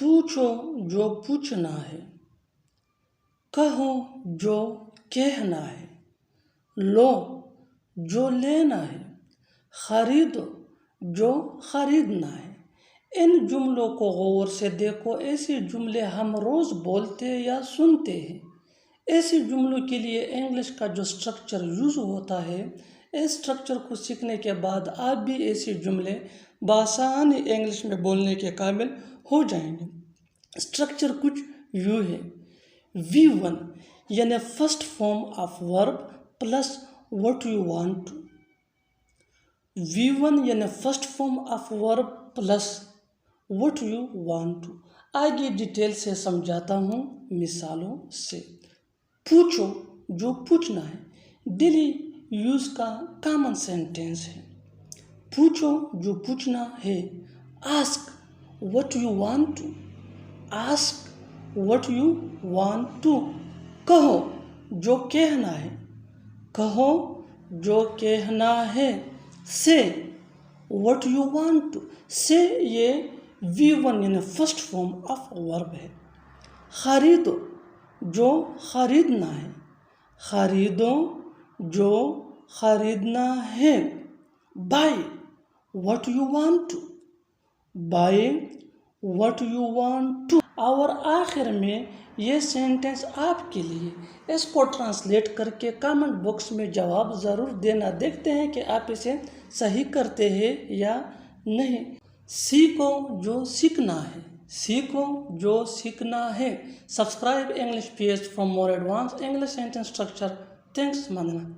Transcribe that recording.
پوچھو جو پوچھنا ہے، کہو جو کہنا ہے، لو جو لینا ہے، خریدو جو خریدنا ہے۔ ان جملوں کو غور سے دیکھو۔ ایسے جملے ہم روز بولتے یا سنتے ہیں۔ ایسے جملوں کے لیے انگلش کا جو سٹرکچر یوز ہوتا ہے، اس سٹرکچر کو سیکھنے کے بعد آپ بھی ایسے جملے بآسانی انگلش میں بولنے کے قابل ہو جائیں گے۔ سٹرکچر کچھ یوں ہے: V1 یعنی first form of verb plus what you want to۔ V1 یعنی first form of verb plus what you want to۔ آگے ڈیٹیل سے سمجھاتا ہوں مثالوں سے۔ پوچھو جو پوچھنا ہے ڈیلی یوز کا کامن سینٹینس ہے۔ پوچھو جو پوچھنا ہے، ask what you want to، ask what you want to۔ کہو جو کہنا ہے، کہو جو کہنا ہے، say what you want to، say یہ V1 یعنی فرسٹ فارم آف ورب ہے۔ خریدو جو خریدنا ہے، خریدو جو خریدنا ہے۔ buy what you want to، buy what you want to۔ اور آخر میں یہ سینٹنس آپ کے لیے، اس کو ٹرانسلیٹ کر کے کامنٹ باکس میں جواب ضرور دینا۔ دیکھتے ہیں کہ آپ اسے صحیح کرتے ہیں یا نہیں۔ سیکھو جو سیکھنا ہے، سیکھو جو سیکھنا ہے۔ Subscribe English page for more advance English sentence structure. Thanks ماننا۔